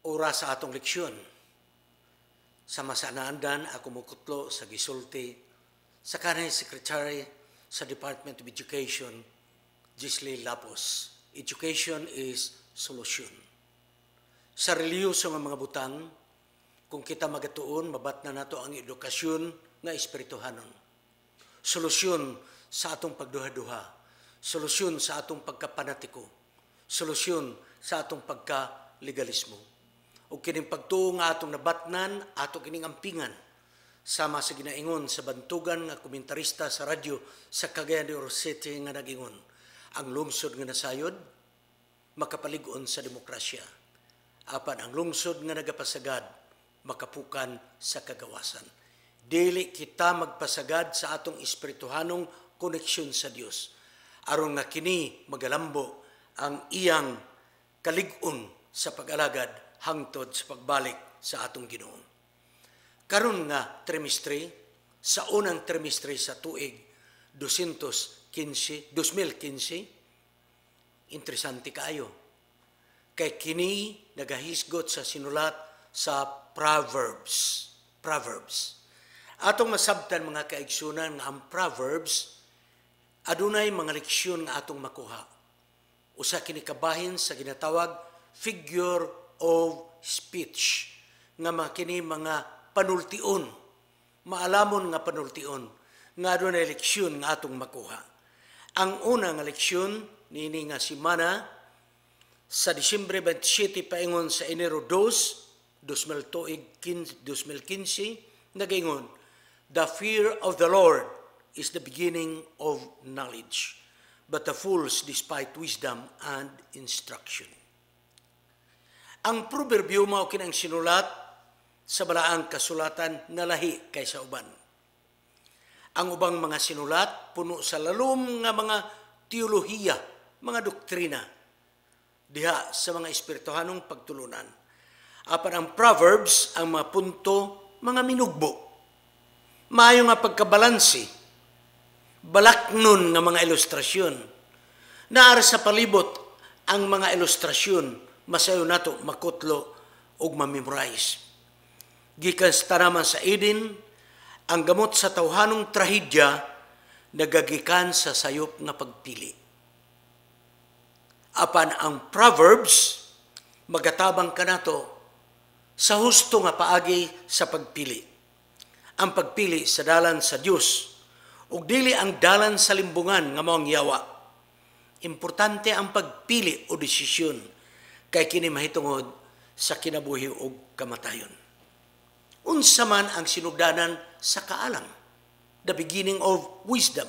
Oras sa atong leksyon. Sa masanaandan, ako mukutlo sa gisulti sa kanang Secretary sa Department of Education, Gisli Lapos. Education is solution. Sa reliyoso nga mga butang, kung kita magatuon, mabat na nato ang edukasyon nga espirituhanon. Solusyon sa atong pagduha-duha. Solusyon sa atong pagkapanatiko. Solusyon sa atong pagka-legalismo. O kining pagtuo nga atong nabatnan, ato kining ampingan, sama sa ginaingon sa bantugan nga komentarista sa radyo sa Cagayan de Oro City nga nagingon, ang lungsod nga nasayod, makapalig-on sa demokrasya. Apan ang lungsod nga nagapasagad, makapukan sa kagawasan. Dili kita magpasagad sa atong espirituhanong koneksyon sa Dios. Aron nga kini magalambo ang iyang kalig-on sa pag-alagad hangtod sa pagbalik sa atong Ginoo. Karon nga trimestre, sa unang trimestre sa tuig 2015, interesante kaayo. Kay kini nagahisgot sa sinulat sa Proverbs. Atong masabtan mga kaigsunan nga ang Proverbs adunay mga leksyon nga atong makuha. Usa kini kabahin sa ginatawag figure of speech nga makini mga panultion, maalamon nga panultion nga adunay leksyon nga atong makuha. Ang una nga leksyon nini nga semana sa Disyembre 27 paingon sa Enero 2, 2015, nagaingon, the fear of the Lord is the beginning of knowledge, but the fools despite wisdom and instruction. Ang proverbio mao kinang sinulat sa balaang kasulatan nga lahi kaysa uban. Ang ubang mga sinulat puno sa lalom nga mga teolohiya, mga doktrina diha sa mga espirituhanong pagtulunan. Apan ang Proverbs, ang mga punto, mga minugbo. Maayo nga pagkabalansi, balaknon nga mga ilustrasyon. Naara sa palibot ang mga ilustrasyon, masayo nato makutlo ug ma-memorize. Gikan sa tanaman sa Eden, ang gamot sa tawhanong trahedya nagagikan sa sayop nga pagpili. Apan ang Proverbs magatabang kanato sa husto nga paagi sa pagpili. Ang pagpili sa dalan sa Dios ug dili ang dalan sa limbungan nga maong yawa. Importante ang pagpili o desisyon kay kini mahitungod sa kinabuhi ug kamatayon. Unsa man ang sinugdanan sa kaalam, the beginning of wisdom.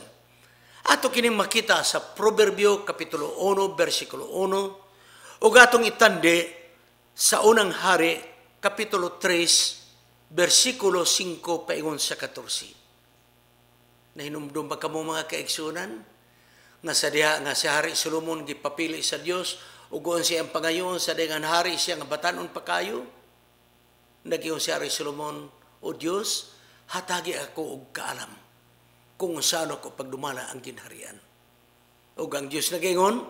Ato kining makita sa Proverbio Kapitulo 1, versikulo 1, ug atong itande sa unang hari, Kapitulo 3, versikulo 5, paingon sa 14. Nahinumdum ba kamo mga kaigsunan? Nga sa diha, nga si Hari Solomon gipapili sa Dios, ugon siya ang pangayon sa dengan hari siya nga batanon pa kayo. Nagiyon si Hari Solomon, o Dios, hatagi ako og kaalam kung saan ako pagdumala ang ginharian. O ang Diyos nagingon,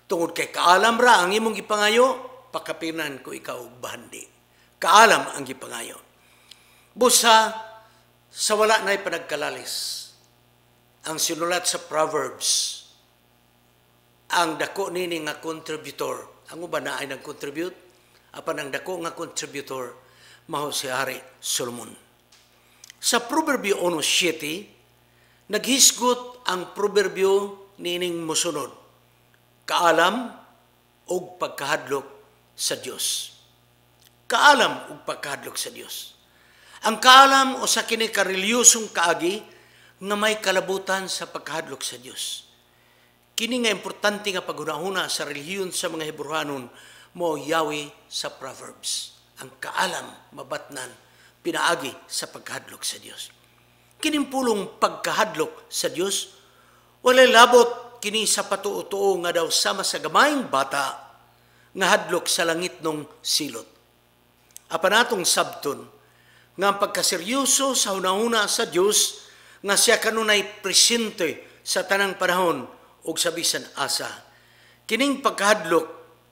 tungod kay kaalam ra ang imong gipangayo, pakapinan ko ikaw bahandi. Kaalam ang gipangayo. Busa, sa wala na'y panagkalalis, ang sinulat sa Proverbs, ang dako nini nga contributor, ang uban na ay nag-contribute, apan ang dako nga contributor, maho si Hari Solomon. Sa Proverbio 1:7, naghisgot ang proverbio nining mosunod, kaalam ug pagkahadlok sa Dios. Kaalam ug pagkahadlok sa Dios. Ang kaalam o sa kini karelyosong kaagi nga may kalabutan sa pagkahadlok sa Dios. Kini nga importante nga paghunahuna sa relihiyon sa mga Hebrewanon mo yawi sa Proverbs. Ang kaalam mabatnan pinaagi sa pagkahadlok sa Dios. Kinimpulong pagkahadlok sa Dios, walay labot kini sa patuo-tuo nga daw sama sa gamayng bata nga hadlok sa langit nung silot. Apan atong sabton nga ang pagkaseryoso sa hunahuna sa Dios nga siya kanunay presente sa tanang panahon ug sa bisan asa. Kining pagkahadlok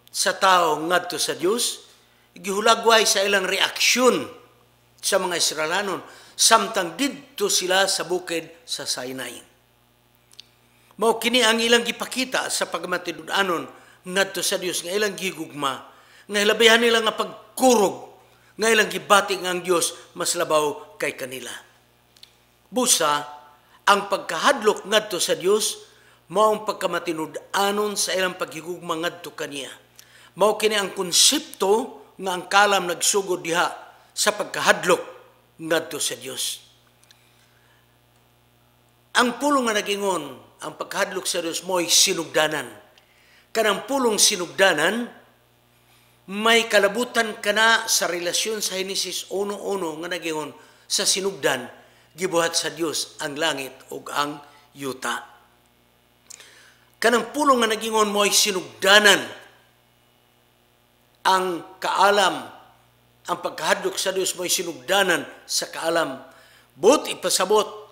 sa tao ngadto sa Dios gihulagway sa ilang reaksyon sa mga Israelanon samtang didto sila sa bukid sa Sinai. Mao kini ang ilang gipakita sa pagmatinud-anon ngadto sa Dios nga ilang gigugma, nga hilabihan nila nga pagkurog, nga ilang gibati nga ang Dios mas labaw kay kanila. Busa, ang pagkahadlok ngadto sa Dios mao ang pagkamatinud-anon sa ilang paghigugma ngadto kaniya. Mao kini ang konsepto nga ang kalam nagsugod diha sa pagkahadlok ngadto sa Dios. Ang pulong nga nagingon, ang pagkahadlok sa Dios mo'y sinugdanan. Kanang pulong sinugdanan, may kalabutan kana sa relasyon sa Henesis 1:1 nga nagingon sa sinugdan, gibuhat sa Dios ang langit ug ang yuta. Kanang pulong nga nagingon mo'y sinugdanan, ang kaalam, ang pagkahadlok sa Dios mo'y sinugdanan sa kaalam. But ipasabot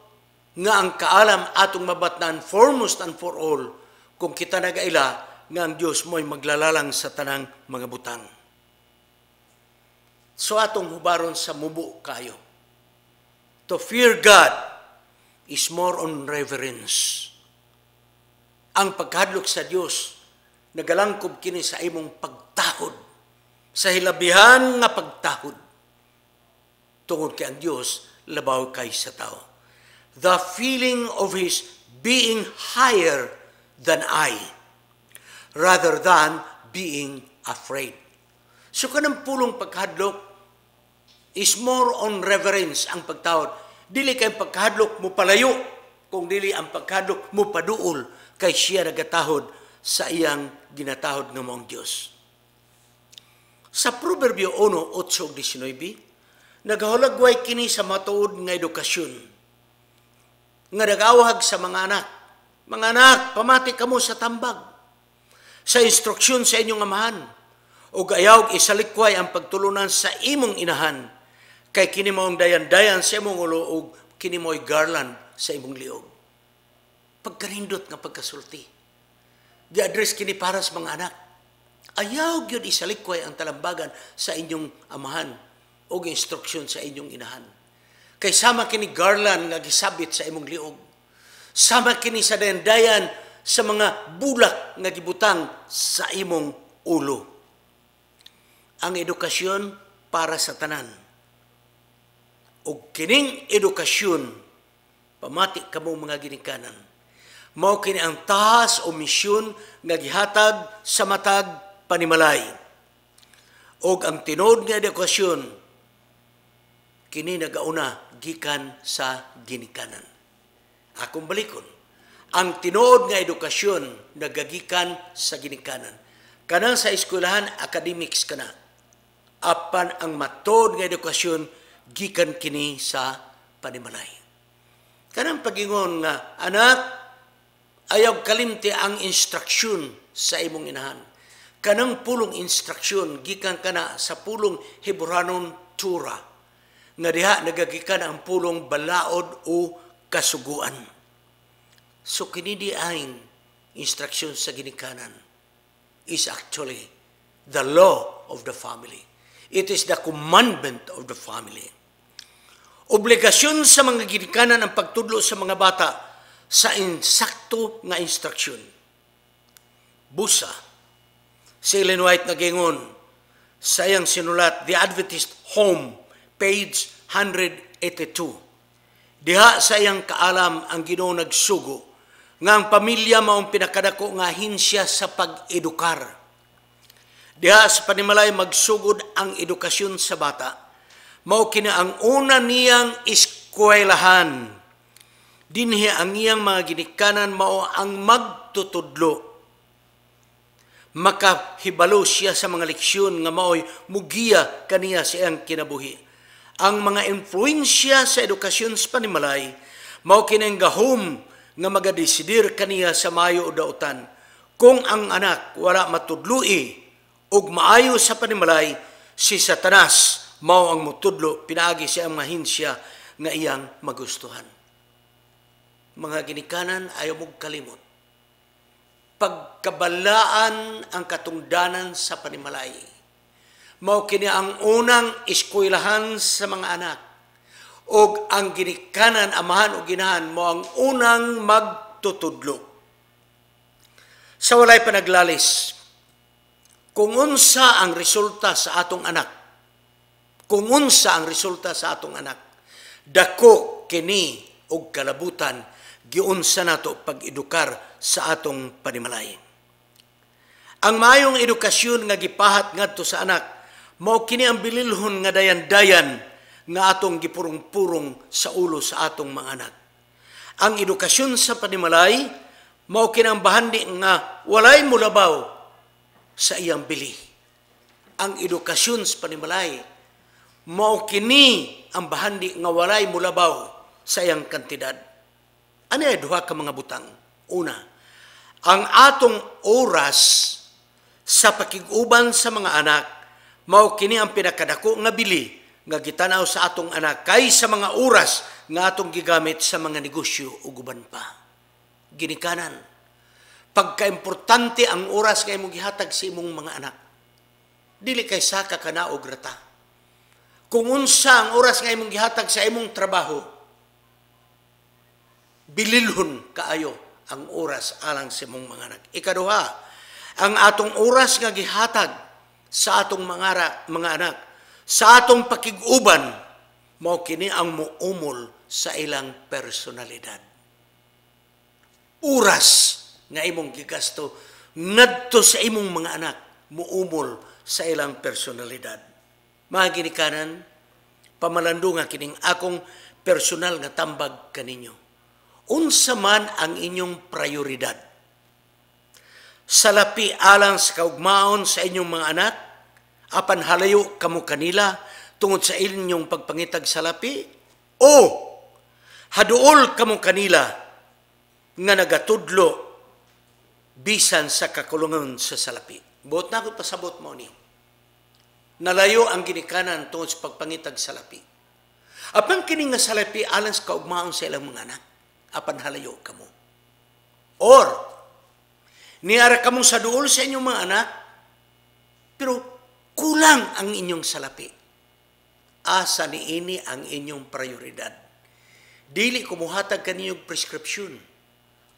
nga ang kaalam atong mabatnan foremost and for all kung kita nagaila nga ang Dios mo'y maglalalang sa tanang mga butang. So atong hubaron sa mubo kayo. To fear God is more on reverence. Ang pagkahadlok sa Dios nagalangkob kini sa imong pagtahod, sa hilabihan nga pagtahod tungod kay ang Dios labaw kay sa tao. The feeling of His being higher than I, rather than being afraid. So kanang pulong pagkahadlok is more on reverence ang pagtawad. Dili kay pagkahadlok mo palayo, kung dili ang pagkahadlok mo paduol kay siya nagatahod sa iyang ginatahod nga maong Dios. Sa Proverbio 1:8-19, nagahulagway kini sa matuod nga edukasyon nga nagawhag sa mga anak. Mga anak, pamati kamo sa tambag, sa instruksyon sa inyong amahan, o gayawg isalikway ang pagtulunan sa imong inahan, kay kini maong dayan-dayan sa imong ulo o kini mo'y garland sa imong liog. Pagkarindot nga pagkasulti. Gi-address kini para sa mga anak. Ayaw gyud isalikway ang talambagan sa inyong amahan o instruksyon sa inyong inahan. Kay sama kini garland nga gisabit sa imong liog. Sama kini sa dayan-dayan sa mga bulak nga gibutang sa imong ulo. Ang edukasyon para sa tanan. O kining edukasyon, pamati kamo mga ginikanan, mao kini ang tahas o misyon nga gihatag sa matag panimalay. O ang tinod nga edukasyon, kini nagauna gikan sa ginikanan. Akong balikon, ang tinuod nga edukasyon nagagikan sa ginikanan. Kanang sa eskwelahan, academics kana. Apan ang matod nga edukasyon, gikan kini sa panimalay. Kanang pagingon nga, anak, ayaw kalimti ang instruksyon sa imong inahan. Kanang pulong instruksyon, gikan kana sa pulong Hebranon Tura, nga diha nagagikan ang pulong balaod o kasuguan. So kinidi ang instruction sa ginikanan is actually the law of the family. It is the commandment of the family. Obligasyon sa mga ginikanan ang pagtudlo sa mga bata sa insakto nga instruction. Busa, si Ellen White nagingon sa iyang sinulat, The Adventist Home, page 182. Diha sa iyang kaalam ang Ginoo nagsugo nga ang pamilya maong pinakadako nga hinsya sa pag-edukar. Diha sa panimalay magsugod ang edukasyon sa bata. Mao kini ang una niyang eskwelahan. Dinhi ang iyang mga ginikanan mao ang magtutudlo. Makahibalo siya sa mga leksyon nga mao'y mugiya kaniya sa iyang kinabuhi. Ang mga influensya sa edukasyon sa panimalay, mao kini ang gahom nga magadesidir kaniya sa maayo o dautan. Kung ang anak wala matudloi ug maayo sa panimalay, si Satanas mao ang mutudlo pinaagi sa iyang mahinsya nga iyang magustuhan. Mga ginikanan, ayaw mong kalimot. Pagkabalaan ang katungdanan sa panimalay. mao kini ang unang eskwelahan sa mga anak. Og ang ginikanan, amahan o ginahan mo ang unang magtutudlo. Sa walay panaglalis, kung unsa ang resulta sa atong anak, kung unsa ang resulta sa atong anak, dako kini og kalabutan giunsa nato pag-edukar sa atong panimalay. Ang maayong edukasyon nga gipahat ngadto sa anak mao kini ang bililhon nga dayan-dayan nga atong gipurong-purong sa ulo sa atong mga anak. Ang edukasyon sa panimalay mao kini ang bahandi nga walay mulabaw sa iyang bili. Ang edukasyon sa panimalay mao kini ang bahandi nga walay mulabaw sa iyang kantidad. Ano ay duha ka mga butang? Una, ang atong oras sa pakiguban sa mga anak mao kini ang pinakadako nga bili nga gitanaw sa atong anak kaysa mga oras nga atong gigamit sa mga negosyo ug uban pa. Ginikanan, pagkaimportante ang oras nga imong gihatag sa imong mga anak. Dili kay saka kana og rata. Kung unsa ang oras nga imong gihatag sa imong trabaho, bililhon kaayo ang oras alang sa imong mga anak. Ikaduha, ang atong oras nga gihatag sa atong mga anak, sa atong pakiguban, mao kini ang muumol sa ilang personalidad. Oras nga imong gigasto ngadto sa imong mga anak, muumol sa ilang personalidad. Mga ginikanan, pamalandungan kining akong personal nga tambag kaninyo. Unsa man ang inyong prioridad? Salapi alang sa kaugmaon sa inyong mga anak, apan halayo kamo kanila tungod sa inyong pagpangitag salapi, o haduol kamo kanila nga nagatudlo bisan sa kakulungan sa salapi. Buot na ako pasabot mo ni. Nalayo ang ginikanan tungod sa pagpangitag salapi. Apan kini nga salapi alang sa kaugmaon sa ilang mga anak, apan halayo kamo. Or niara kamo sa duol sa inyong mga anak, pero kulang ang inyong salapi. Asa niini ang inyong prioridad. Dili ko muhatag kaninyong prescription.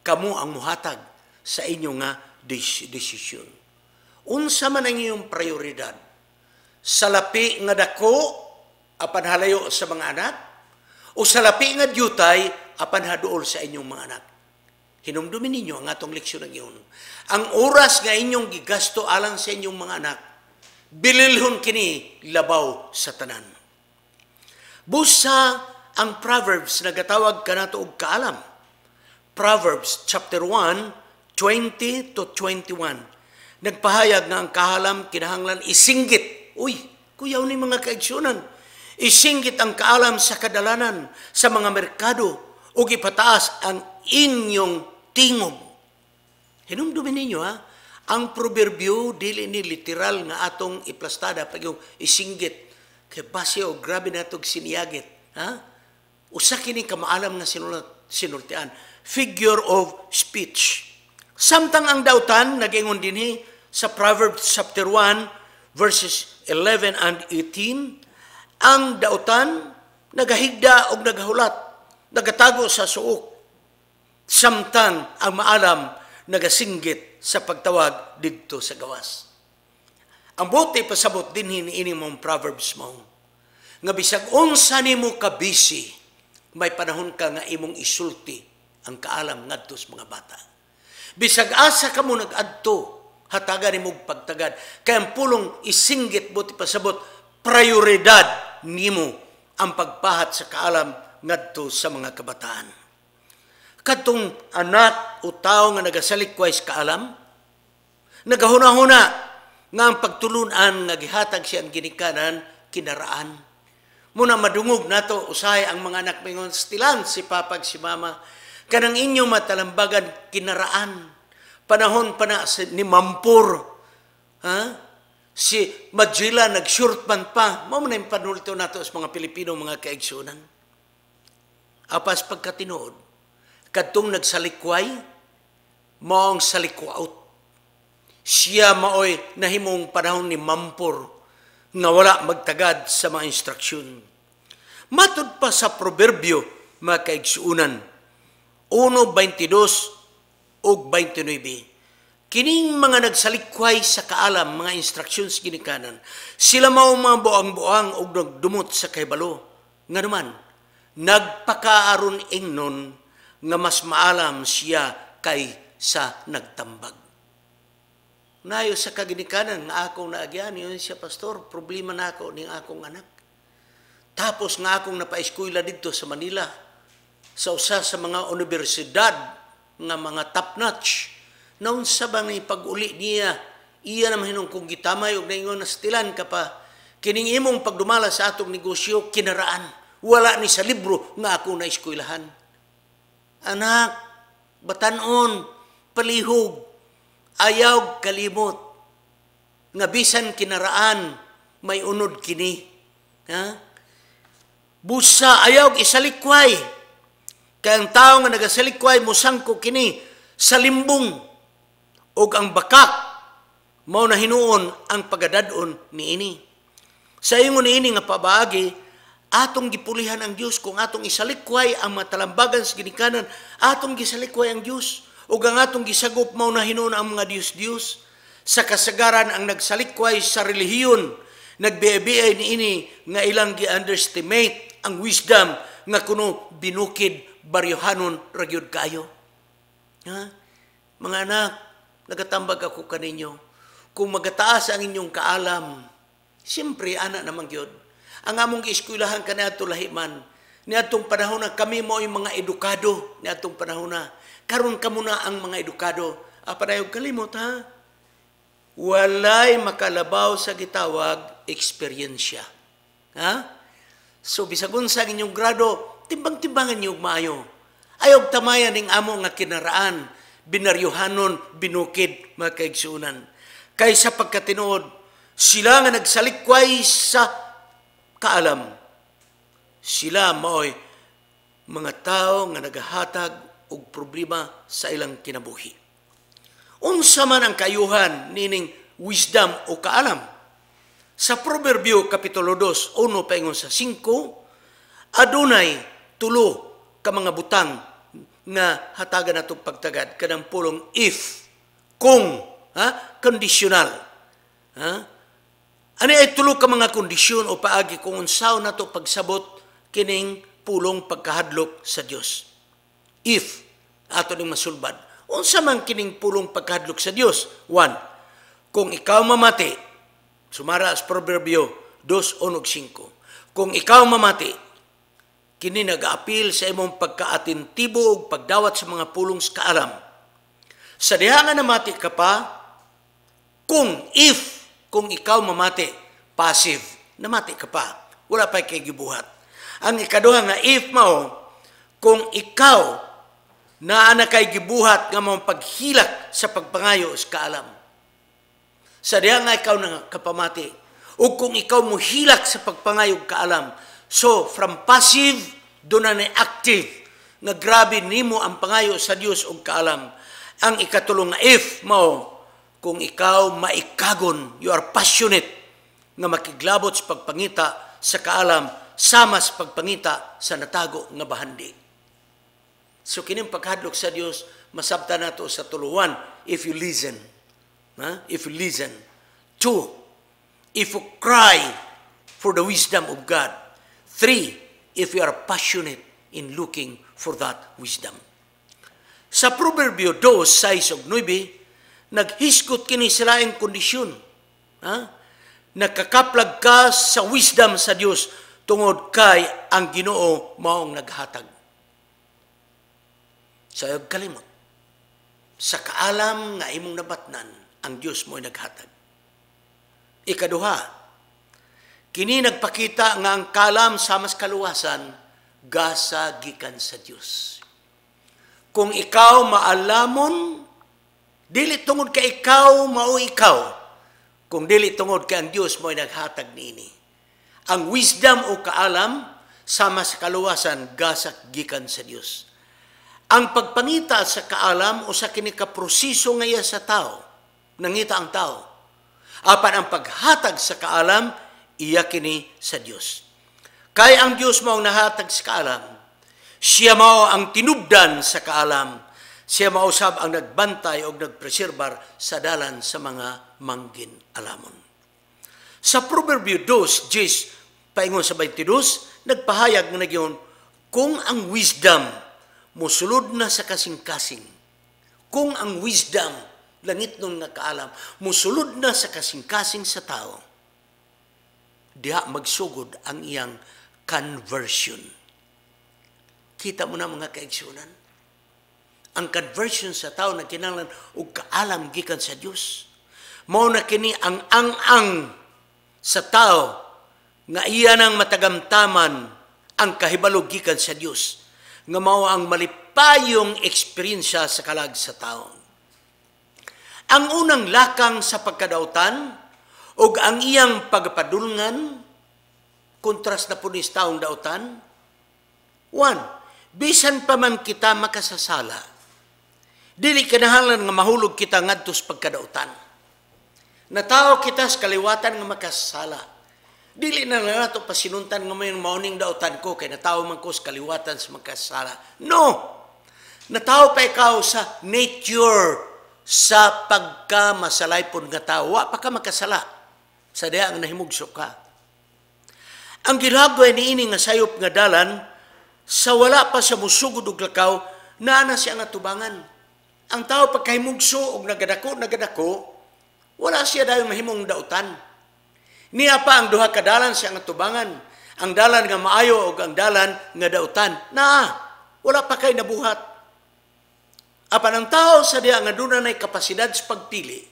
Kamo ang muhatag sa inyong nga desisyon. Unsa man ang inyong prioridad? Salapi nga dako apan halayo sa mga anak, o salapi nga dyutay apan haduol sa inyong mga anak? Hinumdumin ninyo ang atong leksyon ng iyon. Ang oras nga inyong gigasto alang sa inyong mga anak, bililhon kini labaw sa tanan. Busa ang Proverbs nagatawag kanato og kaalam. Proverbs chapter 1, 20 to 21. Nagpahayag nga ang kahalam kinahanglan isinggit. Uy, kuyaw ni mga kaigsunan. Isinggit ang kaalam sa kadalanan, sa mga merkado, ug ipataas ang inyong tingog. Hinumdumin ninyo ha, ang proverbio dili ni literal nga atong iplastada pag yung isinggit. Kay base o grabe na itong siniyagit. Ha? Usa kini kamaalam nga sinultian. Figure of speech. Samtang ang dautan, nag-ingon dinhi sa Proverbs chapter 1, verses 11 and 18, ang dautan, nagahigda o nagahulat, nagatago sa suok. Samtang ang maalam, nagasinggit sa pagtawag didto sa gawas. Ang buti pasabot din ini mong Proverbs mo, nga bisag unsa nimo ka busy, may panahon ka nga imong isulti ang kaalam ngadto sa mga bata. Bisag asa ka mo nag-adto, hatagan nimo pagtagad, kay ang pulong isinggit buti pasabot, prioridad nimo ang pagpahat sa kaalam ngadto sa mga kabataan. Katong anak o tao nga nagasalikway sa kaalam, nagahuna-huna nga ang pagtulunan nga gihatag siyang ginikanan kinaraan. Muna madungog nato usahay ang mga anak mingon stilan si papag si mama kanang inyo matalambagan kinaraan. Panahon pa na ni Mampur, ha? Si Majila nag-shortman pa. Mao man ang panulto nato sa mga Pilipino mga kaigsunan. Apas pagkatinuod, kadtong nagsalikway, maong salikwaot. Siya maoy nahimong panahon ni Mampur nga wala magtagad sa mga instruksyon. Matud pa sa proverbio, mga kaigsuunan, 1:22 ug 29. Kining mga nagsalikway sa kaalam, mga instructions ginikanan, sila mao mga buang-buang ug nagdumot sa kahibalo. Nga naman, nagpakaaron ingnon nga mas maalam siya kay sa nagtambag. Nayo sa kaginikanan nga akong naagyan, yun siya, pastor, problema na ako ning akong anak. Tapos nga akong napa-eskwela dito sa Manila, sa usa sa mga universidad nga mga top-notch. Naun sa ba ni pag-uli niya, iya naman hinong kung gitamay o naingon na stilan ka pa, kining imong pagdumala sa atong negosyo, kinaraan. Wala ni sa libro nga ako na eskwelahan. Anak, batanon, palihog, ayaw kalimot, nga bisan kinaraan, may unod kini. Ha? Busa, ayaw isalikway. Kaya ang tao nga nagasalikway, musangko kini sa limbong. O ang bakak, mao na hinuon ang pagadadon ni ini. Sa ingon ni ini nga pabaagi, atong gipulihan ang Diyos kung atong isalikway ang matalambagan sa ginikanan, atong gisalikway ang Diyos. O ang atong gisagop mao na hinuon ang mga Diyos-Diyos. Sa kasagaran ang nagsalikway sa relihiyon, nagbiay ni ini nga ilang gi-underestimate ang wisdom nga kuno binukid baryohanon ragyod kayo. Ha? Mga anak, nagatambag ako kaninyo. Kung magataas ang inyong kaalam, siyempre, anak naman yun. Ang among gieskuylahan ka na ito lahiman, ni atong panahon na kami mo yung mga edukado, ni atong panahon na, karon ka muna ang mga edukado. Panayog kalimot, ha? Walay makalabaw sa gitawag, eksperyensya. Ha? So, bisagun sa inyong grado, timbang-timbangan niyo maayo. Ayog tamayan ning amo nga kinaraan, binaryuhanon, binukid, mga kaigsuunan. Kaysa pagkatinuod, sila nga nagsalikway sa kaalam. Sila maoy mga tao nga nagahatag og problema sa ilang kinabuhi. Unsa man ang kayuhan nining wisdom o kaalam? Sa Proverbio Kapitulo 2, 1 paingon sa 5, adunay tulo ka mga butang nga hatagan natong pagtagad kanang pulong if, kung, conditional. Ano ay tulo ka mga kondisyon o paagi kung unsaon nato pagsabot kining pulong pagkahadlok sa Dios. If ato ning masulbad, unsa man kining pulong pagkahadlok sa Dios? 1. Kung ikaw mamati, sumara sa Proverbio 2:1-5. Kung ikaw mamati, kini nag-aapil sa imong pagkaatintibo o pagdawat sa mga pulong sa kaalam. Sa diha nga namati ka pa, kung ikaw mamati, passive, namati ka pa. Wala pa kay gibuhat. Ang ikaduha nga if mao, kung ikaw na kay gibuhat nga mong paghilak sa pagpangayo sa kaalam. Sa diha nga ikaw na kapamati, o kung ikaw mo hilak sa pagpangayo kaalam. So, from passive, doon na active, nga grabe nimo ang pangayo sa Dios o kaalam. Ang ikatulong nga if mao, kung ikaw maikagon, you are passionate, nga makiglabot sa pagpangita sa kaalam, sama sa pagpangita sa natago nga bahandi. So, kining paghadlok sa Dios, masabta na to sa tuluan, if you listen. If you listen. 2, if you cry for the wisdom of God. 3, if you are passionate in looking for that wisdom. Sa Proverbio 2, 6 ug 9, naghiskot kini silaing kondisyon. Nakakaplag ka sa wisdom sa Dios tungod kay ang Ginoo maong naghatag. Sa iyong kalimot, sa kaalam nga imong nabatnan, ang Dios mo'y naghatag. Ikaduha, kini nagpakita nga ang kalam sa mas kaluwasan, gasa gikan sa Dios. Kung ikaw maalamon, dili tungod ka ikaw, mao ikaw. Kung dili tungod ka ang Dios mo'y naghatag niini. Ang wisdom o kaalam, sa mas kaluwasan, gasa gikan sa Dios. Ang pagpangita sa kaalam o sa kinikaproseso ngaya sa tao, nangita ang tao. Apan ang paghatag sa kaalam, iya kini sa Dios. Kay ang Dios mao ang nahatag sa kaalam. Siya mao ang tinubdan sa kaalam. Siya mao usab ang nagbantay o nagpreserbar sa dalan sa mga manggin alamon. Sa Proverbio 2:10 paingon sa 22, nagpahayag nga nagyon, kung ang wisdom mosulod na sa kasing-kasing, kung ang wisdom, langit nun nga kaalam, mosulod na sa kasing-kasing sa tao, diha magsugod ang iyang conversion. Kita mo na mga kaigsunan, ang conversion sa tao na kinahanglan og kaalam gikan sa Dios. Mao na kini ang ang sa tao nga iya nang matagamtaman ang kahibalo gikan sa Dios, nga mao ang malipayong eksperyensya sa kalag sa tao. Ang unang lakang sa pagkadautan ug ang iyang pagpadulngan kontras na punis taong dautan. 1. Bisan pa man kita makasasala, dili kinahanglan nga mahulog kita ngadto sa pagkadautan. Natao kita sa kaliwatan nga makasasala. Dili na nato pasinuntan nga may mauning dautan ko kay natao man ko sa kaliwatan sa makasasala. No! Natao pa ikaw sa nature sa pagkamasalaypon nga tao. Wa pa ka makasala sa diha ang nahimugso ka. Ang ginagaway niini nga sayop nga dalan, sa wala pa sa musugod og lakaw, naana siya nga tubangan. Ang tao pagkahimugso og nagadako, wala siya dayong mahimong dautan. Niya pa ang duha ka dalan siya nga tubangan. Ang dalan nga maayo ug ang dalan nga dautan. Wala pa kay nabuhat. Apan ang tao sa diha nga dunay kapasidad sa pagpili,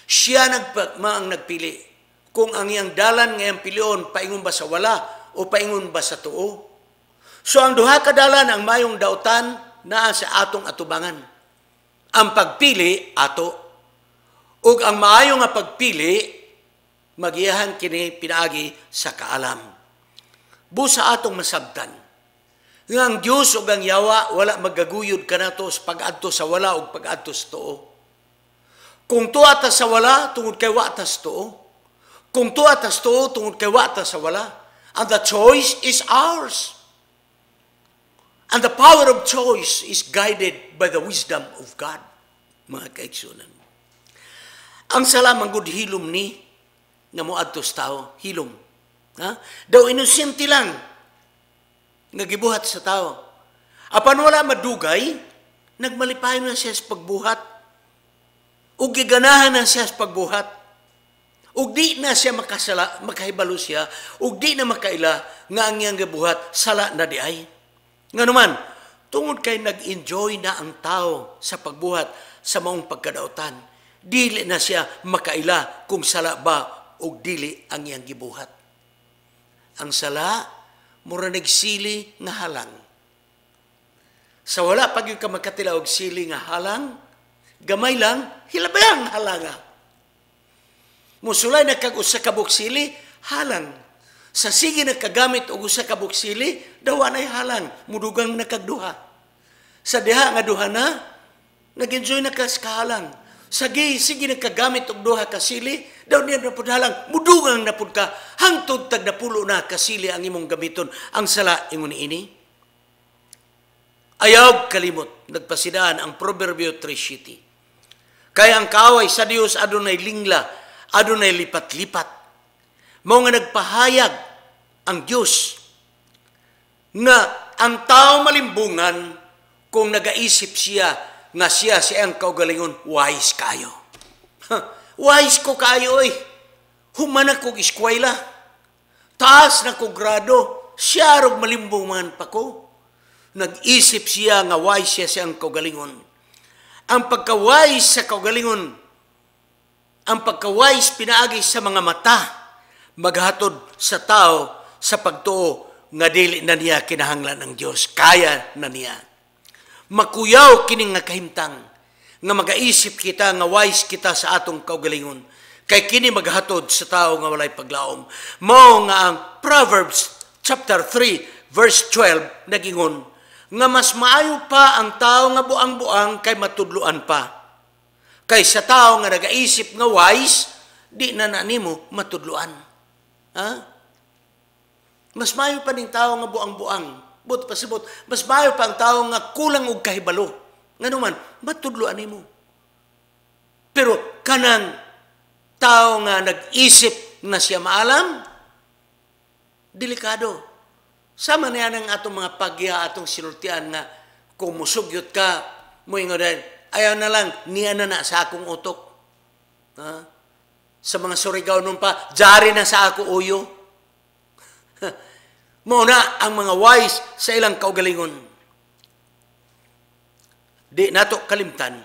siya ang nagpili. Kung ang iyang dalan nga iyang pilion, paingon ba sa wala o paingon ba sa tuo? So ang duha ka dalan, ang mayong dautan, naa sa atong atubangan. Ang pagpili, ato. Ug ang maayo nga pagpili, magiyahan kini pinaagi sa kaalam. Busa atong masabtan. Nga ang Diyos ug ang yawa, wala magaguyod ka na to sa pag-adto sa wala ug pag-adto sa tuo. Kung tuwa ta sa wala, tungod kay wa ta sa tuo. Kung tuwa ta sa tuo, tungod kay wa ta sa wala. And the choice is ours. And the power of choice is guided by the wisdom of God. Mga kaigsunan. Ang sala manggod hilom ni, nga moadto sa tao, hilom. Daw inosente lang, nga gibuhat sa tao. Apan wala madugay, nagmalipayon na siya sa pagbuhat. O giganahan na siya sa pagbuhat. Ug di na siya makahibalo siya, ug di na makaila nga ang iyang gibuhat sala na di ay. Nga naman, tungod kay nag-enjoy na ang tao sa pagbuhat sa maong pagkadautan, dili na siya makaila kung sala ba ug dili ang iyang gibuhat. Ang sala, mura nagsili nga halang. Sa wala pag yung ka makatila og sili nga halang, gamay lang, hilabayang halanga. Musulay na kag usa ka buksili, halang. Sa sige nakagamit og usa ka buksili, dawa nay halang, mudugang nakagduha. Sa diha nga duha na, nag-enjoy na ka sa kahalang. Sa sige nakagamit og duha ka sili, daw niya na pud halang, mudugang na pud ka, hangtod tag napulo na ka sili ang imong gamiton. Ang sala ingon ini. Ayaw kalimot, nagpasidaan ang Proverbio 3:7. Kaya ang kaaway sa Dios adunay lingla, adunay lipat-lipat. Mao nga nagpahayag ang Dios nga ang tao malimbungan kung nagaisip siya nga siya ang kaugalingon, wise kayo. Wise ko kayo eh. Human ako eskwela. Taas na ko grado. Siya rog malimbungan pa ko. Nag-isip siya nga wise siya ang kaugalingon. Ang pagka-wise sa kaugalingon, ang pagka-wise pinaagi sa mga mata, maghatod sa tao sa pagtuo nga dili na niya kinahanglan ng Dios, kaya na niya. Makuyaw kining nga kahimtang nga magaisip kita nga wise kita sa atong kaugalingon, kay kini maghatod sa tao nga walay paglaom. Mao nga ang Proverbs chapter 3 verse 12 nagingon nga mas maayo pa ang tao nga buang-buang kay matudluan pa. Kay sa tao nga nagaisip nga wise, di na nimo matudluan. Ha? Mas mayo pa ning tao nga buang-buang. But pasibot, mas mayo pa ang tao nga kulang og kahibalo. Nganuman, matudloan nimo. Pero kanang tao nga nag-isip na siya maalam, delikado. Sama na yan ang atong mga pagya, atong sinultian nga kung musugyot ka, mo ingon dahil, ayaw na lang, niya na sa akong utok. Ha? Sa mga Surigao nun pa, jari na sa ako uyo. Muna ang mga wise sa ilang kaugalingon. Di nato kalimtan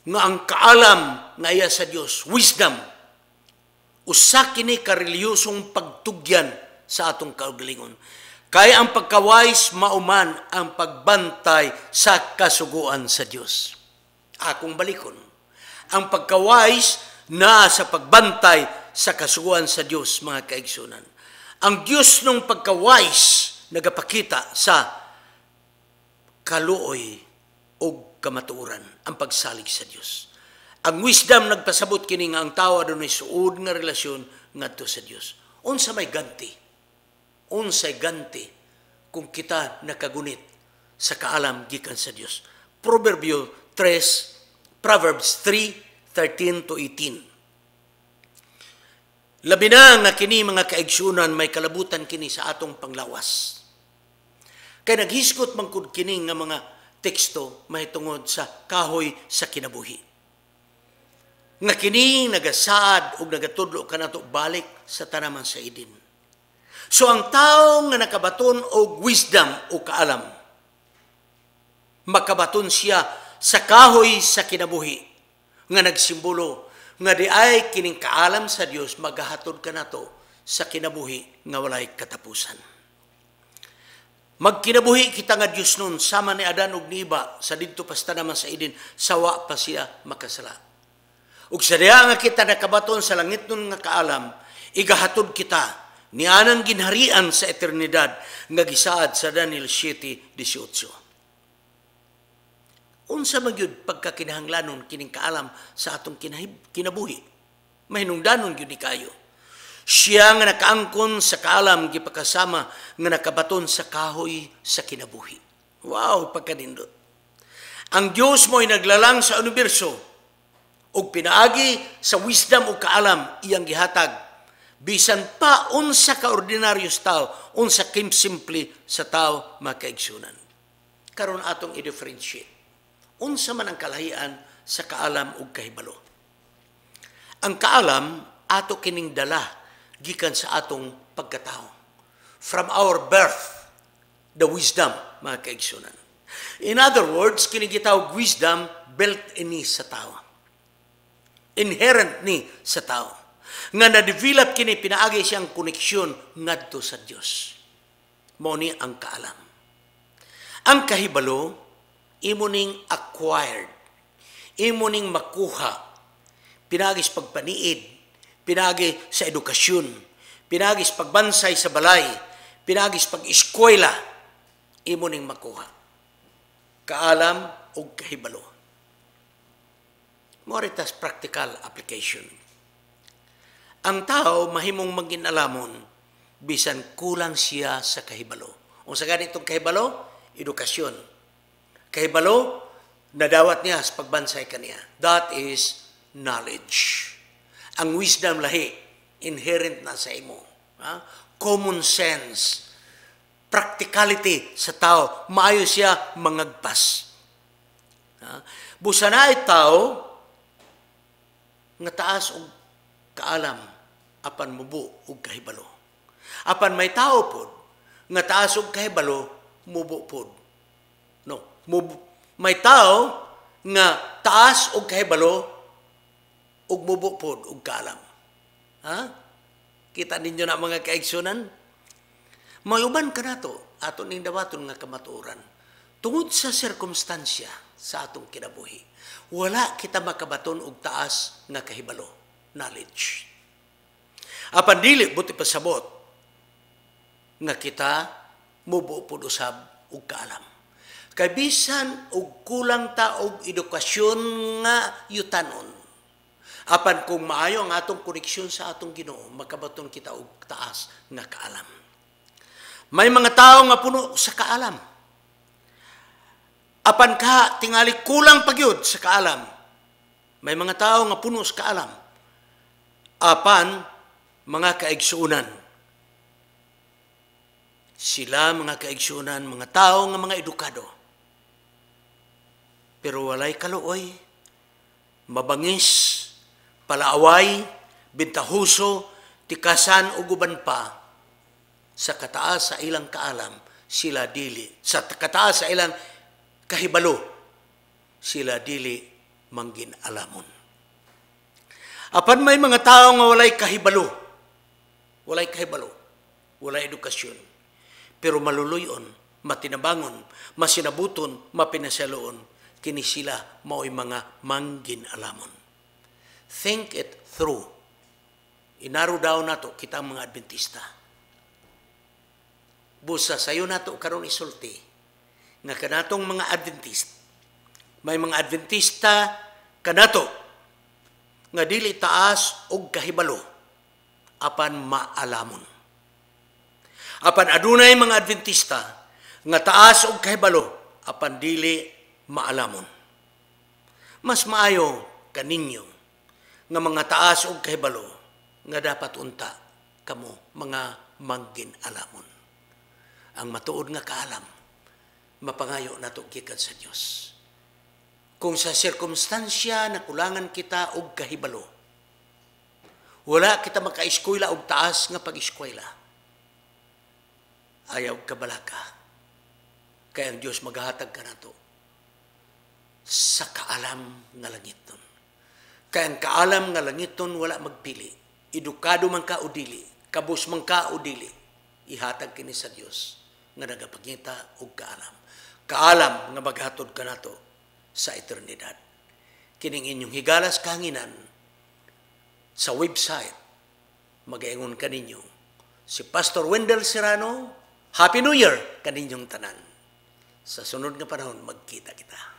nga ang kaalam nga iya sa Dios, wisdom, usa kini karelyosong pagtugyan sa atong kaugalingon. Kaya ang pagka-wise mauman ang pagbantay sa kasuguan sa Dios. Akong balikon. Ang pagka-wise na sa pagbantay sa kasuguan sa Dios, mga kaigsunan. Ang Dios nung pagka-wise nagapakita sa kaluoy o kamatuoran, ang pagsalig sa Dios. Ang wisdom nagpasabot kini nga ang tao adunay suod nga relasyon ngadto sa Dios. Unsa may ganti? Unsay ganti kung kita nakagunit sa kaalam gikan sa Dios? Proverbs 3:13-18. Labi na nga kini mga kaigsunan may kalabutan kini sa atong panglawas. Kay naghisgot mangkud kini nga mga teksto mahitungod sa kahoy sa kinabuhi. Nga kini nagasaad ug nagatudlo kanato balik sa tanaman sa Eden. So ang tao nga nakabaton og wisdom o kaalam, makabaton siya sa kahoy sa kinabuhi nga nagsimbolo nga di ay kining kaalam sa Dios magahatod kanato sa kinabuhi nga walay katapusan. Magkinabuhi kita nga Dios nun sama ni Adan ug ni Eva sa didto pa sa tanaman sa Eden, sawa pa siya makasala. Ug sa diha nga kita nakabaton sa langit nun nga kaalam, igahatod kita ni anang ginharian sa eternidad nga gisaad sa Daniel 7:18. Unsa man gyud pagkakinahanglanon kining kaalam sa atong kinabuhi? Mahinungdanon gyud ni kayo. Siya nga nakaangkon sa kaalam gipakasama nga nakabaton sa kahoy sa kinabuhi. Wow, pagkanindot. Ang Dios mo'y naglalang sa universo ug pinaagi sa wisdom ug kaalam iyang gihatag bisan pa unsa ka ordinaryos tao, unsa kim simple sa tao makaigsunan. Karon atong i-differentiate. Unsa man ang kalahian sa kaalam ug kahibalo. Ang kaalam ato kining dala gikan sa atong pagkatao. From our birth, the wisdom, mga kaigsunan. In other words, kini gitawag wisdom built in ni sa tao. Inherent ni sa tao. Nga na-develop kini pinaagi siyang koneksyon ngadto sa Dios. Mao ni ang kaalam. Ang kahibalo imo ning acquired, imo ning makuha, pinagis pagpaniid, pinagi sa edukasyon, pinagis pagbansay sa balay, pinagis pag-eskwela, imo ning makuha. Kaalam o kahibalo. Moritas practical application. Ang tao mahimong maginalamon bisan kulang siya sa kahibalo. O sa ganitong kahibalo, edukasyon. Kahibalo, nadawat niya sa pagbansay kaniya. That is knowledge. Ang wisdom lahi, inherent na sa imo. Common sense, practicality sa tao, maayo siya mangagpas. Busa na ay tao, nga taas og kaalam, apan mubo og kahibalo. Apan may tao pod, nga taas og kahibalo, mubo pod. No. May tao nga taas og kahibalo ug mubo pod og kaalam. Ha? Kita ninyo na mga kaigsunan? Mayuban ka nato aton ning dawaton nga kamatuoran. Tungod sa sirkumstansya sa atong kinabuhi, wala kita makabaton og taas nga kahibalo, knowledge. Apan dili buti pasabot nga kita mubo pod usab og kaalam. Kay bisan og kulang ta og edukasyon nga yutanon. Apan kung maayo ang atong koneksyon sa atong Ginoo, makabaton kita og taas nga kaalam. May mga tao nga puno sa kaalam. Apan ka tingali kulang pagyud sa kaalam. May mga tao nga puno sa kaalam. Apan mga kaigsuunan. Sila mga kaigsuunan, mga tao nga mga edukado. Pero walay kaluoy, mabangis, palaaway, bintahuso, tikasan o guban pa, sa kataas sa ilang kaalam, sila dili. Sa kataas sa ilang kahibalo, sila dili manggin alamon. Apan may mga tao nga walay kahibalo, walay edukasyon, pero maluluyon, matinabangon, masinabuton, mapinasaloon, kini sila mao'y mga manggin alamon. Think it through. Inaro daw nato kita mga Adventista. Busa sayo nato karon isulti nga kanatong mga Adventist. May mga Adventista kanato nga dili taas og kahibalo apan maalamon. Apan adunay mga Adventista nga taas og kahibalo apan dili maalamon. Mas maayo kaninyo nga mga taas og kahibalo nga dapat unta kamo mga manggin alamon. Ang matuod nga kaalam mapangayo nato gikan sa Dios. Kung sa sirkumstansya na kulangan kita og kahibalo, wala kita maka-eskwela og taas nga pag-eskwela, ayaw kabalaka, kaya ang Diyos maghahatag ka nato sa kaalam nga langiton. Kaya ang kaalam nga langiton wala magpili. Edukado man ka o dili, kabus man ka o dili, ihatag kini sa Dios nga nagapagngita og kaalam. Kaalam nga maghatod ka nato sa eternidad. Kining inyong higalas kahanginan sa website, mag-ingon kaninyo si Pastor Wendell Serrano. Happy New Year kaninyong tanan. Sa sunod nga panahon magkita kita.